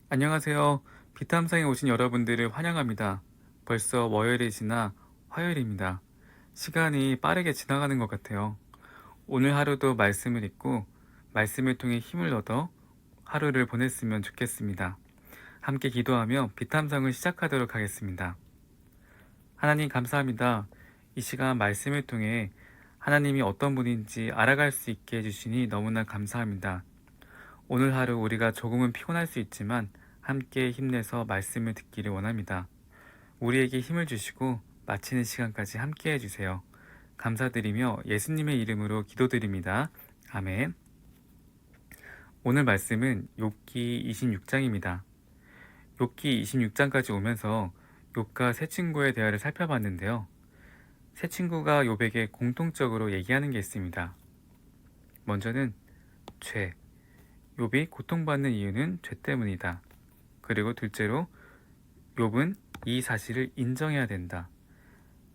안녕하세요. 비탐상에 오신 여러분들을 환영합니다. 벌써 월요일이 지나 화요일입니다. 시간이 빠르게 지나가는 것 같아요. 오늘 하루도 말씀을 읽고 말씀을 통해 힘을 얻어 하루를 보냈으면 좋겠습니다. 함께 기도하며 비탐상을 시작하도록 하겠습니다. 하나님 감사합니다. 이 시간 말씀을 통해 하나님이 어떤 분인지 알아갈 수 있게 해주시니 너무나 감사합니다. 오늘 하루 우리가 조금은 피곤할 수 있지만 함께 힘내서 말씀을 듣기를 원합니다. 우리에게 힘을 주시고 마치는 시간까지 함께 해주세요. 감사드리며 예수님의 이름으로 기도드립니다. 아멘. 오늘 말씀은 욥기 26장입니다. 욥기 26장까지 오면서 욥과 세 친구의 대화를 살펴봤는데요. 세 친구가 욥에게 공통적으로 얘기하는 게 있습니다. 먼저는 죄. 욥이 고통받는 이유는 죄 때문이다. 그리고 둘째로 욥은 이 사실을 인정해야 된다.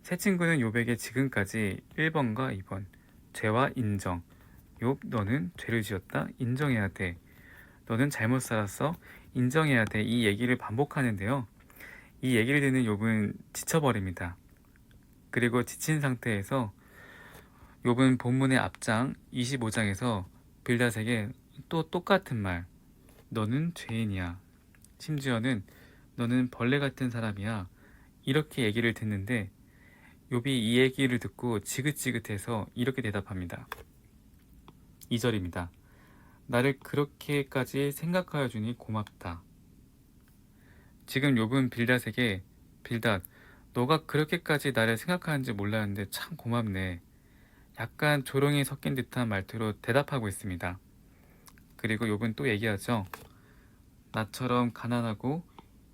세 친구는 욥에게 지금까지 1번과 2번 죄와 인정. 욥 너는 죄를 지었다. 인정해야 돼. 너는 잘못 살았어. 인정해야 돼. 이 얘기를 반복하는데요. 이 얘기를 듣는 욥은 지쳐버립니다. 그리고 지친 상태에서 욥은 본문의 앞장 25장에서 빌닷에게 또 똑같은 말 너는 죄인이야. 심지어는 너는 벌레 같은 사람이야. 이렇게 얘기를 듣는데 욥이 이 얘기를 듣고 지긋지긋해서 이렇게 대답합니다. 2절입니다. 나를 그렇게까지 생각하여 주니 고맙다. 지금 욥은 빌닷에게 빌닷, 너가 그렇게까지 나를 생각하는지 몰랐는데 참 고맙네. 약간 조롱이 섞인 듯한 말투로 대답하고 있습니다. 그리고 욥은 또 얘기하죠. 나처럼 가난하고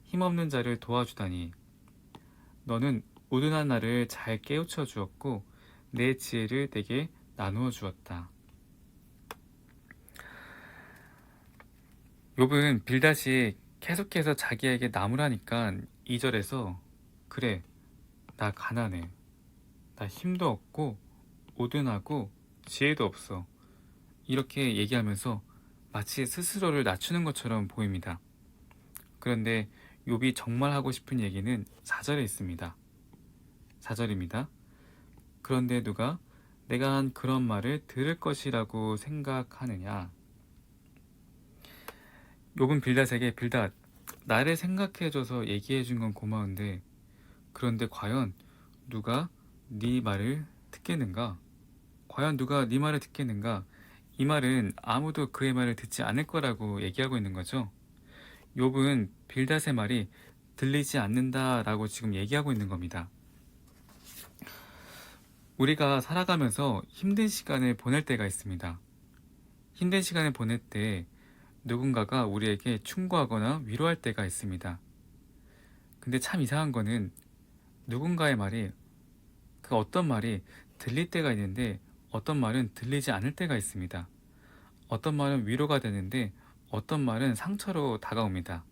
힘없는 자를 도와주다니. 너는 우둔한 나를 잘 깨우쳐 주었고 내 지혜를 내게 나누어 주었다. 욥은 빌닷이 계속해서 자기에게 나무라니까 2절에서 그래, 나 가난해. 나 힘도 없고 우둔하고 지혜도 없어. 이렇게 얘기하면서 마치 스스로를 낮추는 것처럼 보입니다. 그런데 욥이 정말 하고 싶은 얘기는 4절에 있습니다. 4절입니다. 그런데 누가 내가 한 그런 말을 들을 것이라고 생각하느냐? 욥은 빌닷에게 빌닷, 나를 생각해줘서 얘기해준 건 고마운데 그런데 과연 누가 네 말을 듣겠는가? 과연 누가 네 말을 듣겠는가? 이 말은 아무도 그의 말을 듣지 않을 거라고 얘기하고 있는 거죠. 욥은 빌닷의 말이 들리지 않는다라고 지금 얘기하고 있는 겁니다. 우리가 살아가면서 힘든 시간을 보낼 때가 있습니다. 힘든 시간을 보낼 때 누군가가 우리에게 충고하거나 위로할 때가 있습니다. 근데 참 이상한 거는 누군가의 말이 그 어떤 말이 들릴 때가 있는데 어떤 말은 들리지 않을 때가 있습니다. 어떤 말은 위로가 되는데 어떤 말은 상처로 다가옵니다.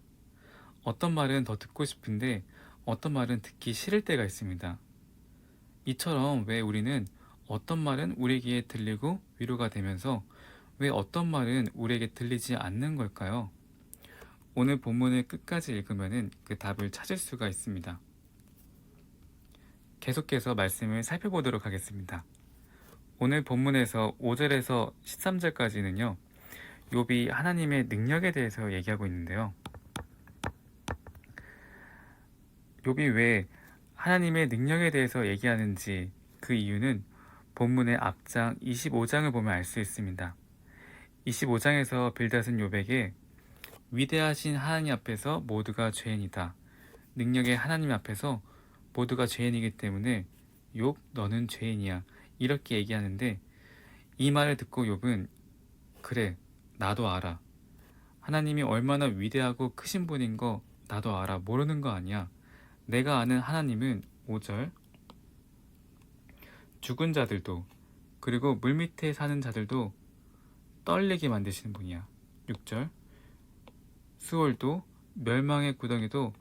어떤 말은 더 듣고 싶은데 어떤 말은 듣기 싫을 때가 있습니다. 이처럼 왜 우리는 어떤 말은 우리에게 들리고 위로가 되면서 왜 어떤 말은 우리에게 들리지 않는 걸까요? 오늘 본문을 끝까지 읽으면 그 답을 찾을 수가 있습니다. 계속해서 말씀을 살펴보도록 하겠습니다. 오늘 본문에서 5절에서 13절까지는요. 욥이 하나님의 능력에 대해서 얘기하고 있는데요. 욥이 왜 하나님의 능력에 대해서 얘기하는지 그 이유는 본문의 앞장 25장을 보면 알 수 있습니다. 25장에서 빌닷은 욥에게 위대하신 하나님 앞에서 모두가 죄인이다. 능력의 하나님 앞에서 모두가 죄인이기 때문에 욥 너는 죄인이야. 이렇게 얘기하는데 이 말을 듣고 욥은 그래 나도 알아. 하나님이 얼마나 위대하고 크신 분인 거 나도 알아. 모르는 거 아니야. 내가 아는 하나님은 5절 죽은 자들도 그리고 물밑에 사는 자들도 떨리게 만드시는 분이야. 6절 수월도 멸망의 구덩이도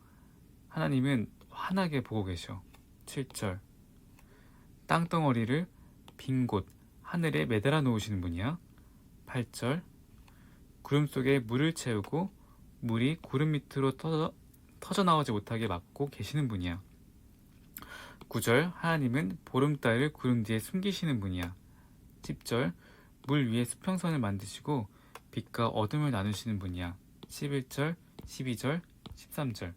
하나님은 환하게 보고 계셔. 7절 땅덩어리를 빈 곳 하늘에 매달아 놓으시는 분이야. 8절 구름 속에 물을 채우고 물이 구름 밑으로 터져 나오지 못하게 막고 계시는 분이야. 9절 하나님은 보름달을 구름 뒤에 숨기시는 분이야. 10절 물 위에 수평선을 만드시고 빛과 어둠을 나누시는 분이야. 11절, 12절, 13절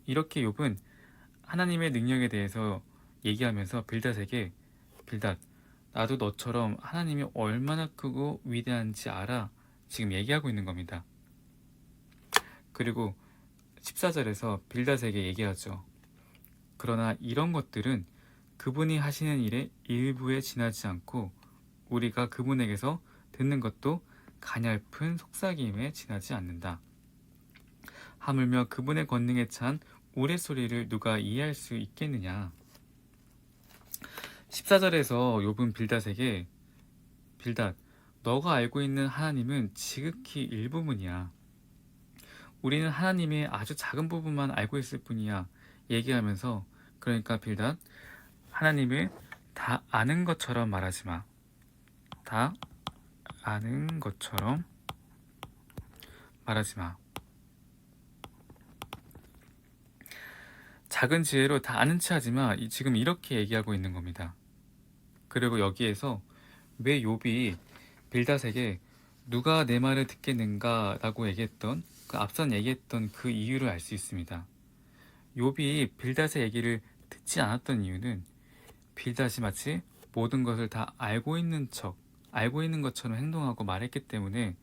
이렇게 욥은 하나님의 능력에 대해서 얘기하면서 빌닷에게 빌닷, 나도 너처럼 하나님이 얼마나 크고 위대한지 알아 지금 얘기하고 있는 겁니다. 그리고 14절에서 빌닷에게 얘기하죠. 그러나 이런 것들은 그분이 하시는 일의 일부에 지나지 않고 우리가 그분에게서 듣는 것도 가냘픈 속삭임에 지나지 않는다. 하물며 그분의 권능에 찬 우레소리를 누가 이해할 수 있겠느냐. 14절에서 욥은 빌닷에게 빌닷, 너가 알고 있는 하나님은 지극히 일부분이야. 우리는 하나님의 아주 작은 부분만 알고 있을 뿐이야. 얘기하면서 그러니까 빌닷, 하나님을 다 아는 것처럼 말하지 마. 다 아는 것처럼 말하지 마. 작은 지혜로 다 아는 체 하지 마. 지금 이렇게 얘기하고 있는 겁니다. 그리고 여기에서 왜 욥이 빌닷에게 누가 내 말을 듣겠는가 라고 얘기했던 그 앞선 얘기했던 그 이유를 알 수 있습니다. 욥이 빌닷의 얘기를 듣지 않았던 이유는 빌닷이 마치 모든 것을 다 알고 있는 것처럼 행동하고 말했기 때문에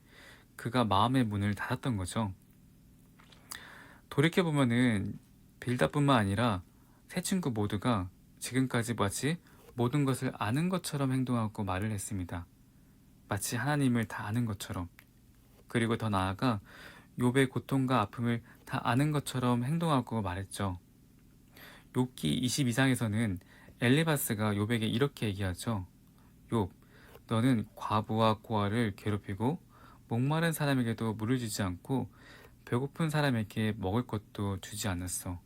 그가 마음의 문을 닫았던 거죠. 돌이켜보면은 빌닷뿐만 아니라 세 친구 모두가 지금까지 마치 모든 것을 아는 것처럼 행동하고 말을 했습니다. 마치 하나님을 다 아는 것처럼. 그리고 더 나아가 욥의 고통과 아픔을 다 아는 것처럼 행동하고 말했죠. 욥기 22장에서는 엘리바스가 욥에게 이렇게 얘기하죠. 욥, 너는 과부와 고아를 괴롭히고 목마른 사람에게도 물을 주지 않고 배고픈 사람에게 먹을 것도 주지 않았어.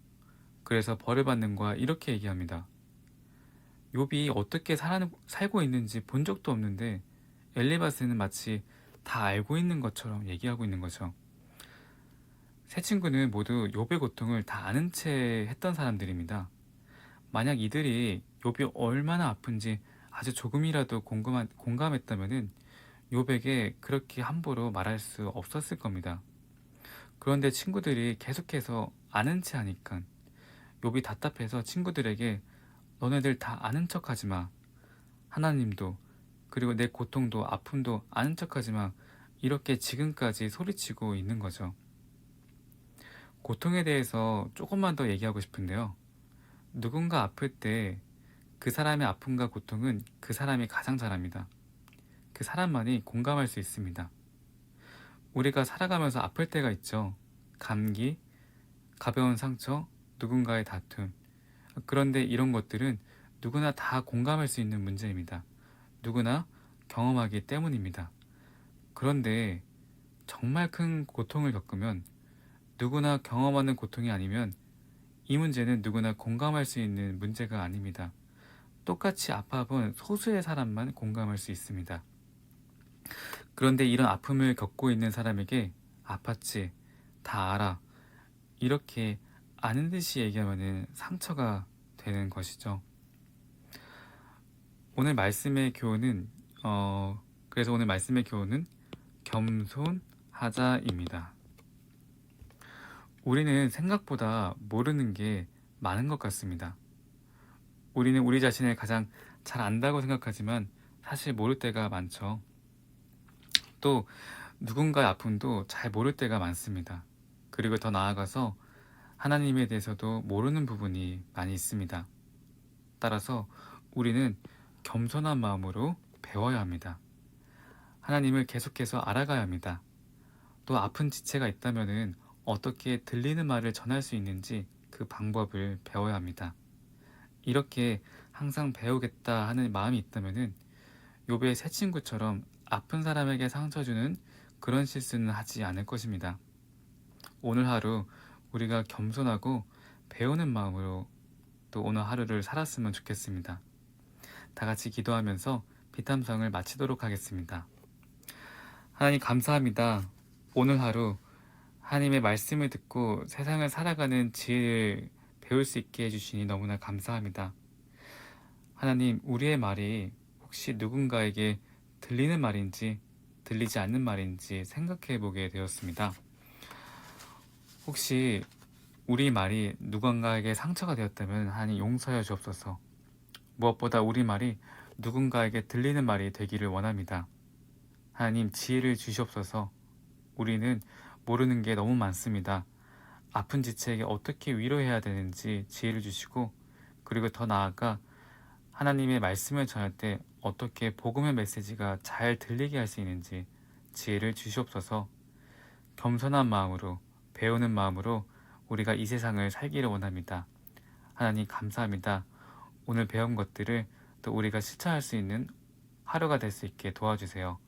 그래서 벌을 받는 거야. 이렇게 얘기합니다. 욥이 어떻게 살고 있는지 본 적도 없는데 엘리바스는 마치 다 알고 있는 것처럼 얘기하고 있는 거죠. 세 친구는 모두 욥의 고통을 다 아는 채 했던 사람들입니다. 만약 이들이 욥이 얼마나 아픈지 아주 조금이라도 공감했다면 욥에게 그렇게 함부로 말할 수 없었을 겁니다. 그런데 친구들이 계속해서 아는 채 하니까 욥이 답답해서 친구들에게 너네들 다 아는 척하지 마. 하나님도 그리고 내 고통도 아픔도 아는 척하지 마. 이렇게 지금까지 소리치고 있는 거죠. 고통에 대해서 조금만 더 얘기하고 싶은데요. 누군가 아플 때 그 사람의 아픔과 고통은 그 사람이 가장 잘 압니다. 그 사람만이 공감할 수 있습니다. 우리가 살아가면서 아플 때가 있죠. 감기, 가벼운 상처, 누군가의 다툼. 그런데 이런 것들은 누구나 다 공감할 수 있는 문제입니다. 누구나 경험하기 때문입니다. 그런데 정말 큰 고통을 겪으면 누구나 경험하는 고통이 아니면 이 문제는 누구나 공감할 수 있는 문제가 아닙니다. 똑같이 아파본 소수의 사람만 공감할 수 있습니다. 그런데 이런 아픔을 겪고 있는 사람에게 아팠지, 다 알아. 이렇게 아는 듯이 얘기하면 상처가 되는 것이죠. 오늘 말씀의 교훈은 그래서 오늘 말씀의 교훈은 겸손하자입니다. 우리는 생각보다 모르는 게 많은 것 같습니다. 우리는 우리 자신을 가장 잘 안다고 생각하지만 사실 모를 때가 많죠. 또 누군가의 아픔도 잘 모를 때가 많습니다. 그리고 더 나아가서 하나님에 대해서도 모르는 부분이 많이 있습니다. 따라서 우리는 겸손한 마음으로 배워야 합니다. 하나님을 계속해서 알아가야 합니다. 또 아픈 지체가 있다면 어떻게 들리는 말을 전할 수 있는지 그 방법을 배워야 합니다. 이렇게 항상 배우겠다 하는 마음이 있다면 욥의 세 친구처럼 아픈 사람에게 상처 주는 그런 실수는 하지 않을 것입니다. 오늘 하루 우리가 겸손하고 배우는 마음으로 또 오늘 하루를 살았으면 좋겠습니다. 다 같이 기도하면서 비탐성을 마치도록 하겠습니다. 하나님 감사합니다. 오늘 하루 하나님의 말씀을 듣고 세상을 살아가는 지혜를 배울 수 있게 해주시니 너무나 감사합니다. 하나님, 우리의 말이 혹시 누군가에게 들리는 말인지 들리지 않는 말인지 생각해 보게 되었습니다. 혹시 우리 말이 누군가에게 상처가 되었다면 하나님 용서하여 주옵소서. 무엇보다 우리 말이 누군가에게 들리는 말이 되기를 원합니다. 하나님 지혜를 주시옵소서. 우리는 모르는 게 너무 많습니다. 아픈 지체에게 어떻게 위로해야 되는지 지혜를 주시고, 그리고 더 나아가 하나님의 말씀을 전할 때 어떻게 복음의 메시지가 잘 들리게 할 수 있는지 지혜를 주시옵소서. 겸손한 마음으로, 배우는 마음으로 우리가 이 세상을 살기를 원합니다. 하나님 감사합니다. 오늘 배운 것들을 또 우리가 실천할 수 있는 하루가 될 수 있게 도와주세요.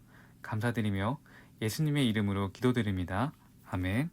감사드리며 예수님의 이름으로 기도드립니다. 아멘.